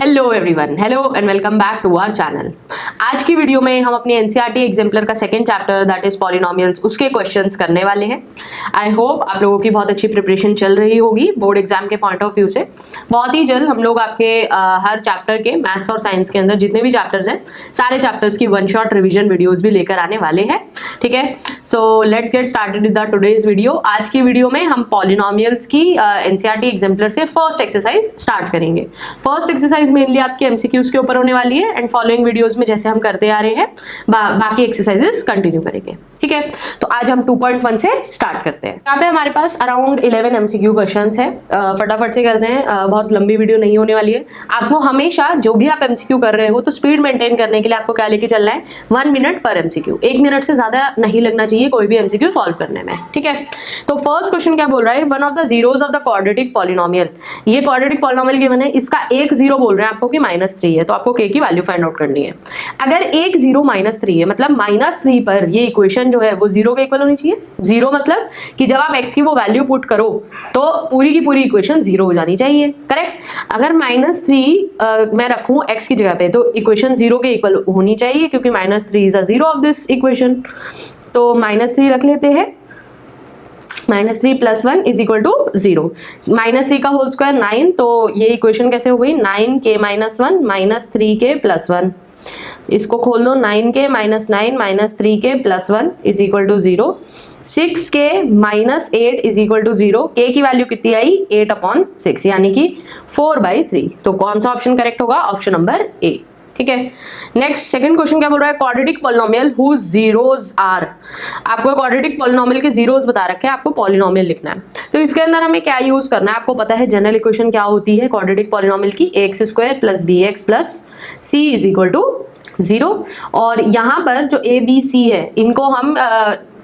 Hello everyone, hello and welcome back to our channel. आज की video में हम अपनी एनसीईआरटी एग्जाम्पलर का second chapter that is polynomials उसके क्वेश्चंस करने वाले हैं। आई होप आप लोगों की बहुत अच्छी प्रिपरेशन चल रही होगी बोर्ड एग्जाम के पॉइंट ऑफ व्यू से। बहुत ही जल्द हम लोग आपके हर चैप्टर के मैथ्स और साइंस के अंदर जितने भी चैप्टर्स हैं सारे चैप्टर्स की वन शॉट रिविजन वीडियोज भी लेकर आने वाले हैं। ठीक है, so let's get started with the today's video. आज की वीडियो में हम पॉलिनोमियल्स की एनसीईआरटी एग्जाम्पलर से फर्स्ट एक्सरसाइज स्टार्ट करेंगे। फर्स्ट एक्सरसाइज मेनली आपके एमसीक्यूज के ऊपर होने वाली है एंड फॉलोइंग वीडियोस में जैसे हम करते आ रहे हैं बाकी एक्सरसाइजेस कंटिन्यू करेंगे। ठीक है, तो आज हम 2.1 से स्टार्ट करते हैं। यहाँ पे हमारे पास अराउंड 11 एमसीक्यू क्वेश्चंस है। फटाफट से करते हैं, बहुत लंबी वीडियो नहीं होने वाली है। आपको हमेशा जो भी आप एमसीक्यू कर रहे हो तो स्पीड मेंटेन करने के लिए आपको क्या लेके चलना है, 1 मिनट पर एमसीक्यू। 1 मिनट से ज्यादा नहीं लगना चाहिए कोई भी एमसीक्यू सॉल्व करने में। ठीक है, तो फर्स्ट क्वेश्चन क्या बोल रहा है, one of the zeros of the quadratic polynomial. ये क्वाड्रेटिक पॉलिनोमियल गिवन है, इसका एक जीरो बोल रहे हैं आपको कि -3 है, तो आपको k की वैल्यू फाइंड आउट करनी है। अगर एक जीरो -3 है मतलब -3 पर ये इक्वेशन जो है वो जीरो के इक्वल होनी चाहिए। जीरो मतलब कि जब आप x की वो वैल्यू पुट करो तो पूरी की पूरी इक्वेशन जीरो हो जानी चाहिए। करेक्ट, अगर -3 मैं रखूं x की जगह पे तो इक्वेशन जीरो के इक्वल होनी चाहिए क्योंकि -3 is a zero of this equation. तो -3 रख लेते हैं, -3 + 1 इज इक्वल टू 0। -3 का होल स्क्वायर 9, तो ये इक्वेशन कैसे हो गई, 9k - 1 - 3k + 1। इसको खोल दो, 9k - 9 - 3k + 1 is equal to 0। 6k - 8 is equal to 0। k की वैल्यू कितनी आई, 8/6 यानी कि 4/3। तो कौन सा ऑप्शन करेक्ट होगा, ऑप्शन नंबर ए। ठीक है, नेक्स्ट सेकंड क्वेश्चन क्या बोल रहा है, quadratic polynomial whose zeros are. आपको क्वाड्रेटिक पॉलिनोमियल के जीरोज बता रखे हैं, आपको पॉलिनोमियल लिखना है। तो इसके अंदर हमें क्या यूज करना है, आपको पता है जनरल इक्वेशन क्या होती है क्वाड्रेटिक पॉलिनोमियल की, ax² + bx + c is equal to 0। और यहाँ पर जो a b c है इनको हम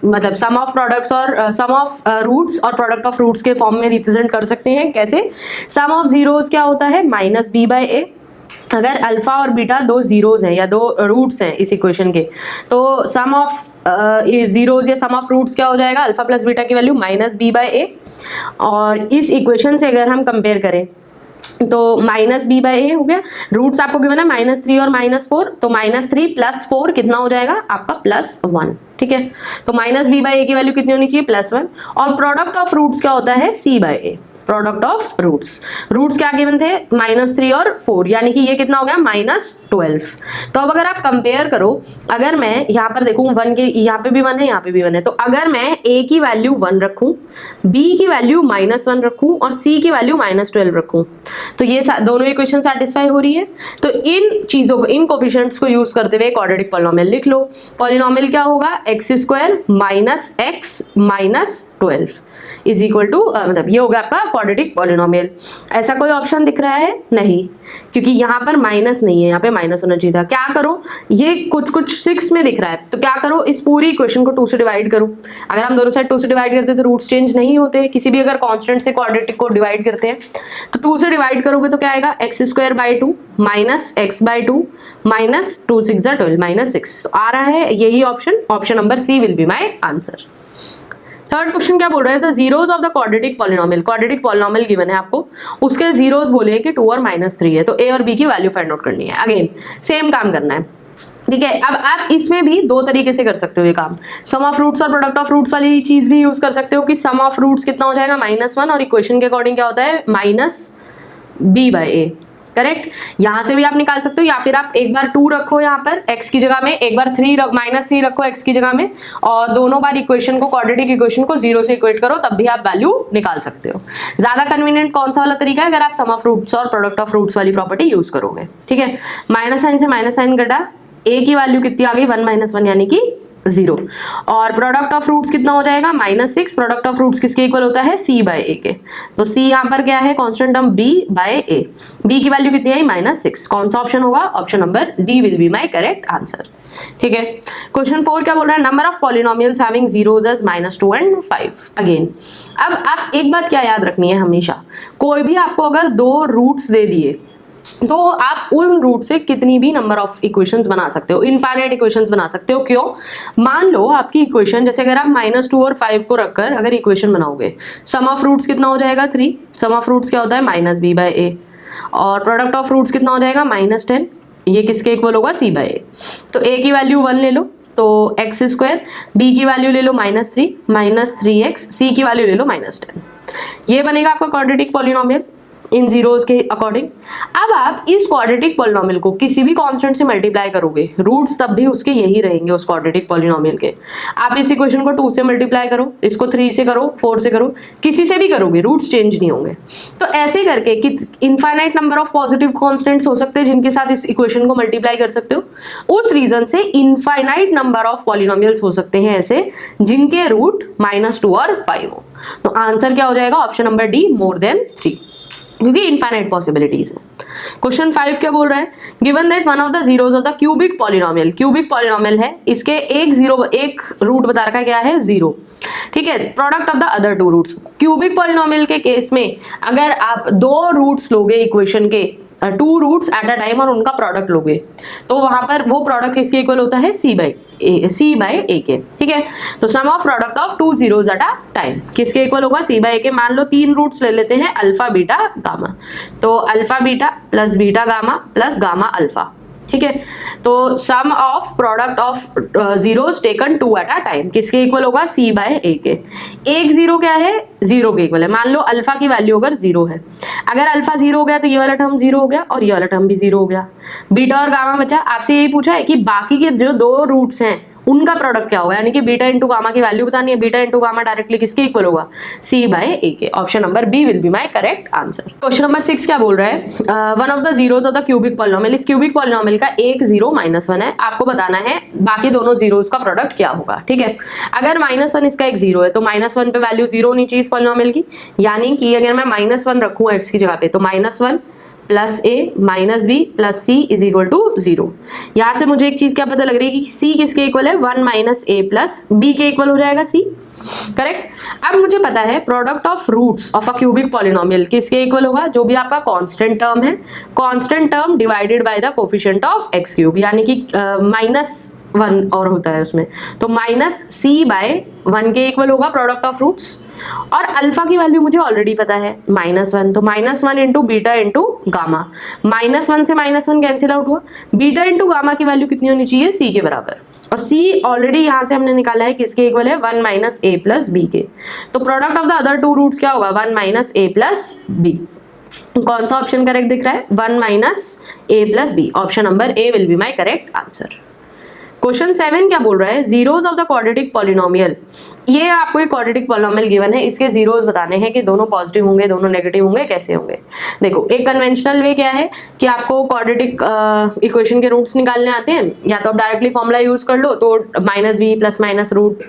मतलब सम ऑफ प्रोडक्ट्स और सम ऑफ रूट्स और प्रोडक्ट ऑफ रूट्स के फॉर्म में रिप्रेजेंट कर सकते हैं। कैसे, सम ऑफ जीरोज क्या होता है, -b/a। अगर अल्फा और बीटा दो जीरोज हैं या दो रूट्स हैं इस इक्वेशन के, तो सम ऑफ जीरोज या सम ऑफ रूट्स क्या हो जाएगा, अल्फा प्लस बीटा की वैल्यू -b/a। और इस इक्वेशन से अगर हम कंपेयर करें तो -b/a हो गया। रूट्स आपको गिवन है -3 और -4, तो -3 + 4 कितना हो जाएगा आपका +1। ठीक है, तो -b/a की वैल्यू कितनी होनी चाहिए, +1। और प्रोडक्ट ऑफ रूट्स क्या होता है, c/a। Product of roots, roots क्या गिवन थे, -3 और 4 यानी कि ये कितना हो गया, -12। तो अब अगर आप कंपेयर करो, अगर मैं यहाँ पर देखूं 1 के, यहाँ पे भी 1 है यहाँ पे भी 1 है, तो अगर मैं a की वैल्यू 1 रखूं, b की वैल्यू -1 रखूं और c की वैल्यू -12 रखूं, तो ये दोनों इक्वेशन सेटिस्फाई हो रही है। तो इन चीजों को, इन कोफिशिएंट्स को यूज करते हुए क्वाड्रेटिक पॉलिनोमियल लिख लो। पॉलिनोमियल क्या होगा, x² - x - 12 is equal to, मतलब ये होगा आपका क्वाड्रेटिक पॉलिनोमियल। ऐसा कोई ऑप्शन दिख रहा है नहीं, क्योंकि यहाँ पर माइनस नहीं है, यहाँ पे माइनस होना चाहिए था। क्या करो, ये कुछ 6 में दिख रहा है, तो क्या करो, इस पूरी इक्वेशन को 2 से डिवाइड करो। अगर हम दोनों साइड 2 से डिवाइड करते हैं तो रूट्स चेंज नहीं होते, किसी भी अगर कांस्टेंट से क्वाड्रेटिक को डिवाइड करते हैं तो 2 से डिवाइड करोगे तो क्या आएगा, x² / 2 - x/2 - 2 6 = 12 -6 आ रहा है। यही option number C will be my answer. Third question क्या बोल रहे हैं, the zeros of the quadratic polynomial. Quadratic polynomial given है आपको, उसके जीरोज बोले हैं कि 2 और -3 है, तो a और b की वैल्यू फाइंड आउट करनी है। अगेन सेम काम करना है। ठीक है, अब आप इसमें भी 2 तरीके से कर सकते हो ये काम। सम ऑफ रूट्स और प्रोडक्ट ऑफ रूट्स वाली चीज भी यूज कर सकते हो कि सम ऑफ रूट्स कितना हो जाएगा, -1 और इक्वेशन के अकॉर्डिंग क्या होता है, -b/a। करेक्ट, यहां से भी आप निकाल सकते हो, या फिर आप एक बार 2 रखो यहाँ पर x की जगह में, एक बार -3 रखो x की जगह में, और दोनों बार इक्वेशन को, क्वाड्रेटिक इक्वेशन को 0 से इक्वेट करो, तब भी आप वैल्यू निकाल सकते हो। ज्यादा कन्वीनियंट कौन सा वाला तरीका है, अगर आप सम ऑफ रूट्स और प्रोडक्ट ऑफ रूट्स वाली प्रॉपर्टी यूज करोगे। ठीक है, माइनस साइन से माइनस साइन घटा, a की वैल्यू कितनी आ गई, 1 - 1 यानी कि 0। और प्रोडक्ट ऑफ रूट्स कितना हो जाएगा, -6। प्रोडक्ट ऑफ रूट्स किसके इक्वल होता है, c/a के, तो c यहाँ पर क्या है, कांस्टेंट टर्म b/a। b की वैल्यू कितनी आई, -6। कौन सा ऑप्शन होगा, option number D will be my correct answer. ठीक है, क्वेश्चन 4 क्या बोल रहा है, number of polynomials having zeros as -2 and 5। Again अब आप एक बात क्या याद रखनी है, हमेशा कोई भी आपको अगर 2 रूट्स दे दिए तो आप उन रूट से कितनी भी नंबर ऑफ इक्वेशंस बना सकते हो, इनफाइनाइट इक्वेशंस बना सकते हो। क्यों, मान लो आपकी इक्वेशन, जैसे अगर आप -2 और 5 को रखकर अगर इक्वेशन बनाओगे, सम ऑफ रूट्स कितना हो जाएगा, 3। सम ऑफ रूट्स क्या होता है, -b/a। और प्रोडक्ट ऑफ रूट्स कितना हो जाएगा -10, ये किसके इक्वल होगा c/a। तो a की वैल्यू 1 ले लो तो x², b की वैल्यू ले लो -3, -3x, c की वैल्यू ले लो -10। ये बनेगा आपका क्वाड्रेटिक पॉलिनोमियल इन जीरोस के अकॉर्डिंग। अब आप इस क्वाड्रेटिक पॉलिनोमियल को किसी भी कांस्टेंट से मल्टीप्लाई करोगे, रूट्स तब भी उसके यही रहेंगे उस क्वाड्रेटिक पॉलिनोमियल के। आप इस इक्वेशन को 2 से मल्टीप्लाई करो, इसको 3 से करो, 4 से करो, किसी से भी करोगे रूट्स चेंज नहीं होंगे। तो ऐसे करके कि infinite number of positive constants हो सकते हैं जिनके साथ इस इक्वेशन को मल्टीप्लाई कर सकते हो। उस रीजन से इनफाइनाइट नंबर ऑफ पॉलिनोमियल्स हो सकते हैं ऐसे जिनके रूट -2 और 5 हो। तो आंसर क्या हो जाएगा? Option number D, more than 3, क्योंकि इनफाइनाइट पॉसिबिलिटीज है। क्वेश्चन 5 क्या बोल रहा है? Given that one of the zeros of the cubic polynomial, cubic polynomial है, इसके एक रूट बता रखा क्या है? 0। ठीक है, product of the other 2 roots. Cubic polynomial के केस में अगर आप 2 रूट्स लोगे इक्वेशन के, 2 रूट्स एट अ टाइम, और उनका प्रोडक्ट लोगे तो वहां पर वो प्रोडक्ट किसके इक्वल होता है? c/a के। ठीक है, तो sum of product of 2 zeros at a time किसके इक्वल होगा? c/a के। मान लो 3 रूट्स ले लेते हैं, अल्फा बीटा गामा, तो alpha beta plus beta gamma plus gamma alpha. ठीक है, तो sum of product of zeros taken 2 at a time किसके इक्वल होगा? c/a के। एक जीरो क्या है? 0 के इक्वल है। मान लो अल्फा की वैल्यू अगर 0 है, अगर अल्फा 0 हो गया तो ये वाला टर्म 0 हो गया और ये वाला टर्म भी 0 हो गया। बीटा और गामा बचा। आपसे यही पूछा है कि बाकी के जो 2 रूट्स हैं उनका प्रोडक्ट क्या होगा, यानी कि बीटा इंटू गामा की वैल्यू बतानी है। बीटा इंटू गामा डायरेक्टली किसके इक्वल होगा? c/a के। Option number B will be my correct answer. Question number 6 क्या बोल रहा है? One of the zeros of the cubic polynomial, इस क्यूबिक पॉलिनोमियल का एक 0 -1 है, आपको बताना है बाकी दोनों जीरोस का प्रोडक्ट क्या होगा। ठीक है, अगर -1 इसका एक 0 है तो -1 पे वैल्यू 0 होनी चाहिए इस पॉलिनोमियल की, यानी कि अगर मैं -1 रखूं x की जगह पे तो -1 plus a minus B plus C is equal to 0। यहां से मुझे एक चीज क्या पता लग रही है कि c किसके इक्वल है? 1 माइनस a प्लस b के इक्वल हो जाएगा c। करेक्ट। अब मुझे पता है product of roots of a cubic polynomial किसके इक्वल होगा? जो भी आपका कांस्टेंट टर्म है, constant term divided by the coefficient of x³, यानी कि -1 और होता है उसमें, तो -c/1 के इक्वल होगा प्रोडक्ट ऑफ रूट्स। और अल्फा की वैल्यू मुझे ऑलरेडी पता है -1, तो -1 इंटू बीटा इंटू गामा। -1 से -1 कैंसिल आउट हुआ। बीटा इंटू गामा की वैल्यू कितनी होनी चाहिए? c के बराबर, और c ऑलरेडी यहां से हमने निकाला है किसके इक्वल है? 1 माइनस a प्लस b के। तो product of the other 2 roots क्या होगा? 1 माइनस a प्लस b। कौन सा ऑप्शन करेक्ट दिख रहा है? 1 minus a plus b। Option number A will be my correct answer. Question 7 क्या बोल रहा है? Zeros of the quadratic polynomial, ये आपको एक क्वाड्रेटिक पॉलिनोमियल गिवन है, इसके जीरोस बताने हैं कि दोनों पॉजिटिव होंगे, दोनों नेगेटिव होंगे, कैसे होंगे। देखो, एक कन्वेंशनल वे क्या है कि आपको क्वाड्रेटिक इक्वेशन के रूट्स निकालने आते हैं, या तो आप डायरेक्टली फॉर्मूला यूज कर लो, तो -b plus minus root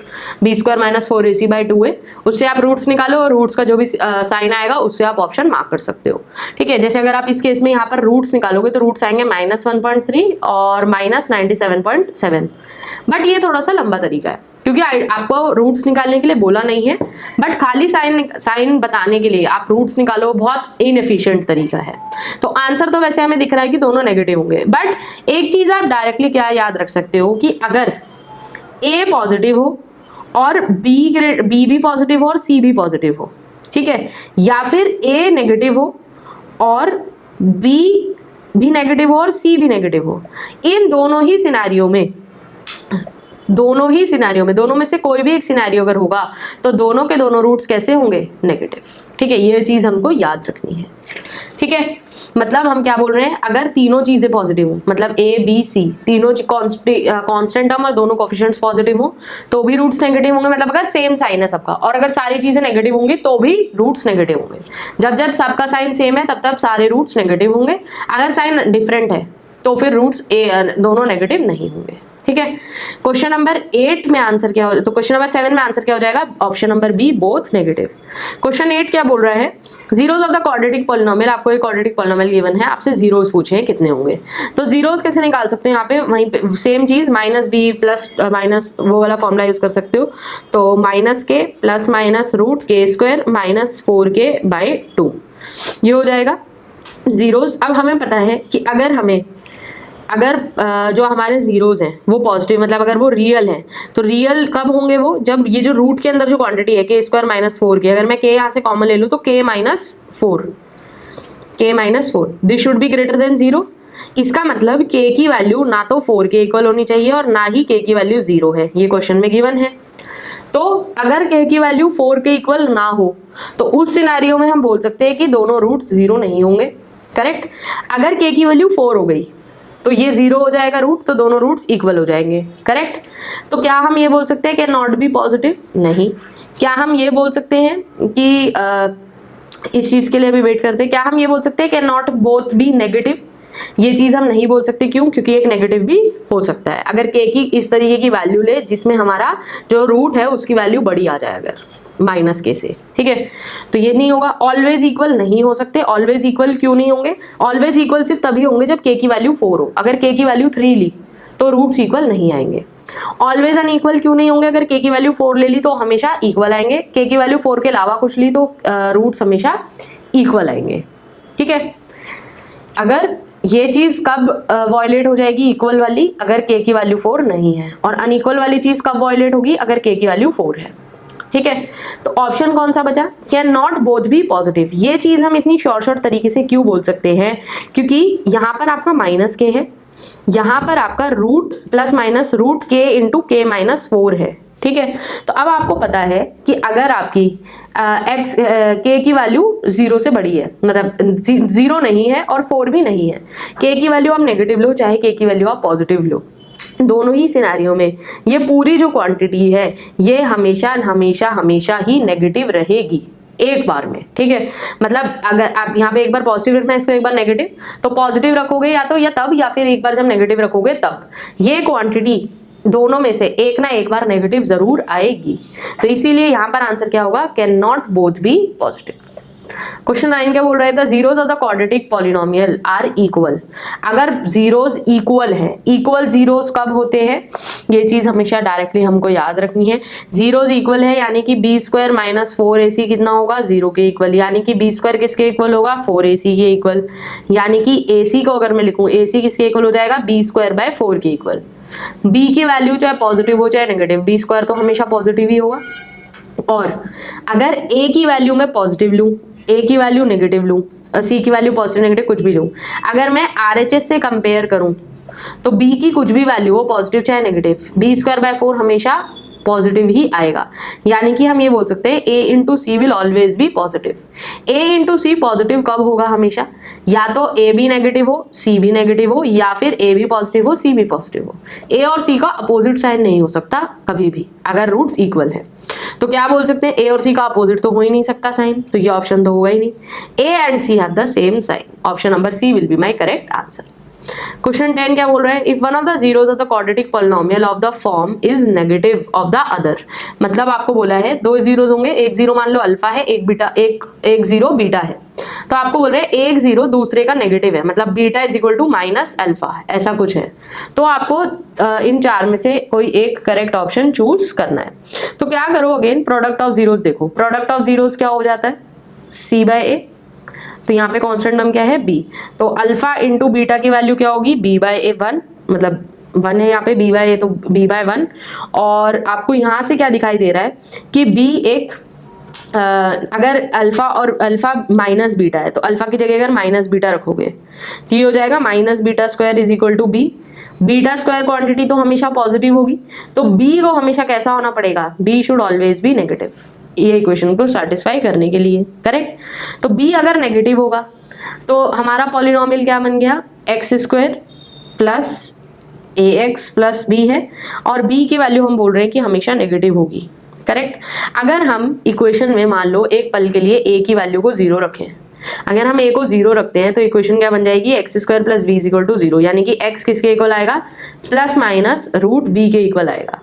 b² minus 4ac/2 है, उससे आप रूट्स निकालो और रूट्स का जो भी साइन आएगा उससे आप ऑप्शन मार्क कर सकते हो। ठीक है, जैसे अगर आप इस केस में यहाँ पर रूट्स निकालोगे तो रूट्स आएंगे -1.3 और -97.7। बट ये थोड़ा सा लंबा तरीका है क्योंकि आपको रूट्स निकालने के लिए बोला नहीं है, बट खाली साइन बताने के लिए आप रूट्स निकालो, बहुत इनएफिशिएंट तरीका है। तो आंसर तो वैसे हमें दिख रहा है कि दोनों नेगेटिव होंगे, बट एक चीज आप डायरेक्टली क्या याद रख सकते हो कि अगर a पॉजिटिव हो और b भी पॉजिटिव हो और c भी पॉजिटिव हो, ठीक है, या फिर a नेगेटिव हो और b भी नेगेटिव हो और c भी नेगेटिव हो, इन दोनों ही सिनेरियो में दोनों में से कोई भी एक सिनेरियो अगर होगा तो दोनों के दोनों रूट्स कैसे होंगे? नेगेटिव। ठीक है, ये चीज हमको याद रखनी है। ठीक है, मतलब हम क्या बोल रहे हैं? अगर तीनों चीजें पॉजिटिव हो, मतलब a b c तीनों कांस्टेंट टर्म और दोनों कोफिशिएंट्स पॉजिटिव हो तो भी रूट्स नेगेटिव होंगे, मतलब अगर सेम साइन है सबका, और अगर सारी चीजें नेगेटिव होंगी तो भी रूट्स नेगेटिव होंगे। जब जब सबका साइन सेम है तब तब सारे रूट्स नेगेटिव होंगे, अगर साइन डिफरेंट है तो फिर रूट्स दोनों नेगेटिव नहीं होंगे। ठीक है, क्वेश्चन नंबर 8 में आंसर क्या हो, तो क्वेश्चन नंबर 7 में आंसर क्या हो जाएगा? Option number B, both negative. Question 8 क्या बोल रहा है? Zeros of the quadratic polynomial, आपको एक क्वाड्रेटिक पॉलिनोमियल गिवन है, आपसे जीरोस पूछे हैं कितने होंगे, तो जीरोस कैसे निकाल सकते हैं? यहाँ पे वहीं पे सेम चीज -b प्लस माइनस वो वाला फॉर्मूला यूज कर सकते हो, तो -k plus minus root k² minus 4k/2 ये हो जाएगा जीरोस। अब हमें पता है कि अगर जो हमारे जीरोस हैं वो पॉजिटिव, मतलब अगर वो रियल हैं, तो रियल कब होंगे वो? जब ये जो रूट के अंदर जो क्वांटिटी है k² माइनस 4k, अगर मैं k यहाँ से कॉमन ले लूँ तो k minus 4, k minus 4, this should be greater than 0। इसका मतलब k की वैल्यू ना तो 4 के इक्वल होनी चाहिए और ना ही k की वैल्यू 0 है, ये क्वेश्चन में गिवन है। तो अगर k की वैल्यू 4 के इक्वल ना हो तो उस सिनेरियो में हम बोल सकते हैं कि दोनों रूट्स 0 नहीं होंगे, करेक्ट। अगर k की वैल्यू 4 हो गई तो ये 0 हो जाएगा रूट, तो दोनों रूट्स इक्वल हो जाएंगे, करेक्ट। तो क्या हम ये बोल सकते हैं कि नॉट बी पॉजिटिव? नहीं। क्या हम ये बोल सकते हैं कि इस चीज के लिए भी वेट करते हैं, क्या हम ये बोल सकते हैं कि नॉट बोथ बी नेगेटिव? ये चीज हम नहीं बोल सकते, क्यों? क्योंकि एक नेगेटिव भी हो सकता है। अगर k की इस तरीके की वैल्यू ले जिसमें हमारा जो रूट है उसकी वैल्यू बड़ी आ जाए, अगर माइनस के से, ठीक है, तो ये नहीं होगा। ऑलवेज इक्वल नहीं हो सकते। ऑलवेज इक्वल क्यों नहीं होंगे? ऑलवेज इक्वल सिर्फ तभी होंगे जब k की वैल्यू 4 हो। अगर k की वैल्यू 3 ली तो रूट्स इक्वल नहीं आएंगे। ऑलवेज अनइक्वल क्यों नहीं होंगे? अगर k की वैल्यू 4 ले ली तो हमेशा इक्वल आएंगे। k की वैल्यू 4 के अलावा कुछ ली तो रूट्स हमेशा इक्वल आएंगे, ठीक है। अगर ये चीज कब वॉयलेट हो जाएगी इक्वल वाली? अगर k की वैल्यू 4 नहीं है। और अनइक्वल वाली चीज कब वॉयलेट होगी? अगर k की वैल्यू 4 है, ठीक है। तो ऑप्शन कौन सा बचा? Can not both be positive. ये चीज हम इतनी शॉर्ट तरीके से क्यों बोल सकते हैं? क्योंकि यहाँ पर आपका माइनस k है, यहाँ पर आपका root plus minus root k into k minus 4 है, ठीक है। तो अब आपको पता है कि अगर आपकी k की वैल्यू 0 से बड़ी है, मतलब 0 नहीं है और 4 भी नहीं है, k की वैल्यू आप नेगेटिव लो चाहे k की वैल्यू आप पॉजिटिव लो, दोनों ही सिनेरियो में ये पूरी जो क्वांटिटी है ये हमेशा हमेशा हमेशा ही नेगेटिव रहेगी एक बार में, ठीक है। मतलब अगर आप यहाँ पे एक बार पॉजिटिव रखना है, इसको एक बार नेगेटिव, तो पॉजिटिव रखोगे या तो या तब, या फिर एक बार जब नेगेटिव रखोगे तब, ये क्वांटिटी दोनों में से एक ना एक बार नेगेटिव जरूर आएगी। तो इसीलिए यहाँ पर आंसर क्या होगा? Can not both be positive. Question 9 क्या बोल रहा है? The zeros of the quadratic polynomial are equal. अगर जीरोस इक्वल है, इक्वल जीरोस कब होते हैं? ये चीज हमेशा डायरेक्टली हमको याद रखनी है। जीरोस इक्वल है यानी कि बी स्क्वायर माइनस 4ac कितना होगा? 0 के इक्वल। यानी कि बी स्क्वायर किसके इक्वल होगा? 4ac के इक्वल। यानी कि ac को अगर मैं लिखूं, ac किसके इक्वल हो जाएगा? बी स्क्वायर बाय 4 के इक्वल। b की वैल्यू चाहे पॉजिटिव हो चाहे नेगेटिव, बी स्क्वायर तो हमेशा पॉजिटिव ही होगा। और अगर a की वैल्यू मैं पॉजिटिव लूं, a की वैल्यू नेगेटिव लूं, c की वैल्यू पॉजिटिव नेगेटिव कुछ भी लूं, अगर मैं RHS से कंपेयर करूं तो b की कुछ भी वैल्यू हो पॉजिटिव चाहे नेगेटिव, बी स्क्वायर बाय 4 हमेशा पॉजिटिव ही आएगा। यानी कि हम ये बोल सकते हैं a into C will always be positive. a into C positive कब होगा? हमेशा या तो a भी नेगेटिव हो c भी नेगेटिव हो, या फिर a भी पॉजिटिव हो c भी पॉजिटिव हो। a और c का अपोजिट साइन नहीं हो सकता कभी भी अगर रूट्स इक्वल है। तो क्या बोल सकते हैं? a और c का अपोजिट तो हो ही नहीं सकता साइन, तो ये ऑप्शन तो होगा ही नहीं। a and c have the same sign. Option number C will be my correct answer. Question 10 क्या बोल रहा है? If one of the zeros of the quadratic polynomial of the form is negative of the other. मतलब आपको बोला है दो zeros होंगे, एक जीरो मान लो अल्फा है, एक बीटा, एक जीरो बीटा है। तो आपको बोल रहे हैं एक जीरो दूसरे का नेगेटिव है, मतलब beta is equal to minus alpha, ऐसा कुछ है। तो आपको इन चार में से कोई एक करेक्ट ऑप्शन चूज करना है। तो क्या करो? अगेन प्रोडक्ट ऑफ जीरोस देखो। प्रोडक्ट ऑफ जीरोस क्या हो जाता है? c बाय ए। तो यहाँ पे कांस्टेंट नंबर क्या है? b। तो अल्फा इंटू बीटा की वैल्यू क्या होगी? b बाय ए 1, मतलब 1 है यहाँ पे, b बाय ए तो b बाय 1। और आपको यहाँ से क्या दिखाई दे रहा है कि b एक अगर अल्फा और अल्फा माइनस बीटा है तो अल्फा की जगह अगर माइनस बीटा रखोगे तो ये हो जाएगा minus beta square is equal to B. Beta square quantity तो हमेशा पॉजिटिव होगी, तो b को हमेशा कैसा होना पड़ेगा? b should always be negative, ये इक्वेशन को सेटिस्फाई करने के लिए, करेक्ट। तो b अगर नेगेटिव होगा तो हमारा पॉलिनोमियल क्या बन गया? X square plus ax plus b है, और b की वैल्यू हम बोल रहे हैं कि हमेशा नेगेटिव होगी, करेक्ट। अगर हम इक्वेशन में मान लो एक पल के लिए a की वैल्यू को 0 रखें, अगर हम a को 0 रखते हैं तो इक्वेशन क्या बन जाएगी? X square plus B is equal to 0। यानी कि x किसके इक्वल आएगा? प्लस माइनस रूट b के इक्वल आएगा।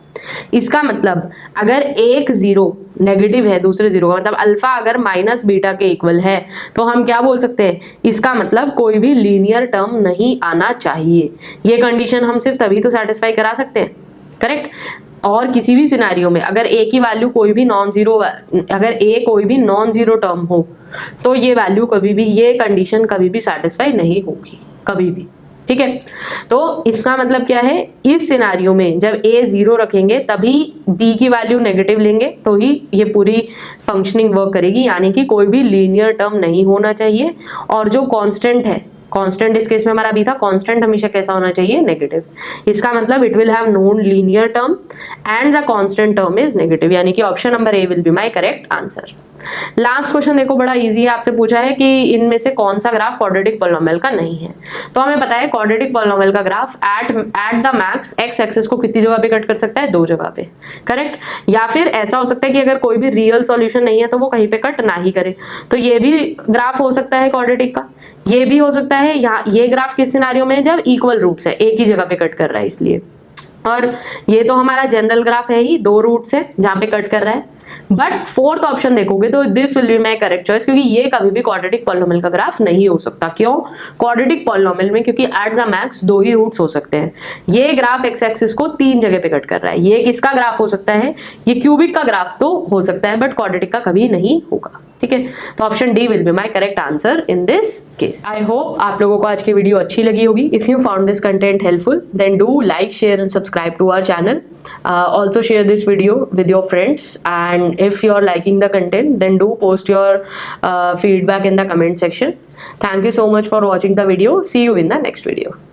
इसका मतलब अगर एक जीरो नेगेटिव है दूसरे जीरो का, मतलब अल्फा अगर माइनस बीटा के इक्वल है, तो हम क्या बोल सकते हैं? इसका मतलब कोई भी लीनियर टर्म नहीं आना चाहिए। ये कंडीशन हम सिर्फ तभी तो सेटिस्फाई करा सकते हैं, करेक्ट। और किसी भी सिनेरियो में अगर a की वैल्यू कोई भी नॉन जीरो, अगर a कोई भी नॉन जीरो टर्म हो तो ये वैल्यू कभी भी, ये कंडीशन कभी भी सेटिस्फाई नहीं होगी, कभी भी, ठीक है, तो इसका मतलब क्या है, इस सिनारियो में जब a 0 रखेंगे तभी b की वैल्यू नेगेटिव लेंगे तो ही ये पूरी फंक्शनिंग वर्क करेगी, यानी कि कोई भी लीनियर टर्म नहीं होना चाहिए। और जो कांस्टेंट है, कांस्टेंट इस केस में हमारा b था, कांस्टेंट हमेशा कैसा होना चाहिए, नेगेटिव। इसका मतलब it will have non linear term and the constant term is negative, यानी कि option number A will be my correct answer. Last question देखो, बड़ा इजी है, आपसे पूछा है कि इनमें से कौन सा ग्राफ क्वाड्रेटिक पॉलिनोमियल का नहीं है। तो हमें पता है क्वाड्रेटिक पॉलिनोमियल का graph at the max x axis को कितनी जगह पे कट कर सकता है, 2 जगह पे, करेक्ट। या फिर ऐसा हो सकता है कि अगर कोई भी रियल सॉल्यूशन नहीं है तो वो कहीं पे कट ना ही करे, तो ये भी ग्राफ हो सकता है क्वाड्रेटिक का। ये भी हो सकता है, यहाँ ये ग्राफ किस सिनारियो में है, जब इक्वल रूट्स है, एक ही जगह पे कट कर रहा है इसलिए। और ये तो हमारा जनरल ग्राफ है ही, 2 रूट्स है जहां पे कट कर रहा है। बट फोर्थ ऑप्शन देखोगे तो this will be my correct choice, क्योंकि ये कभी भी क्वाड्रेटिक पॉलिनोमियल का ग्राफ नहीं हो सकता। क्यों? क्वाड्रेटिक पॉलिनोमियल में क्योंकि एट द मैक्स 2 ही रूट्स हो सकते हैं। ये ग्राफ एक्स एक्सिस को 3 जगह पे कट कर रहा है। ये किसका ग्राफ हो सकता है, ये क्यूबिक का ग्राफ तो हो सकता है, बट क्वाड्रेटिक का कभी नहीं होगा। ठीक है, तो option D will be my correct answer in this case. I hope आप लोगों को आज की वीडियो अच्छी लगी होगी। If you found this content helpful then do like, share and subscribe to our channel. Also share this video with your friends, and if you are liking the content then do post your feedback in the comment section. Thank you so much for watching the video. See you in the next video.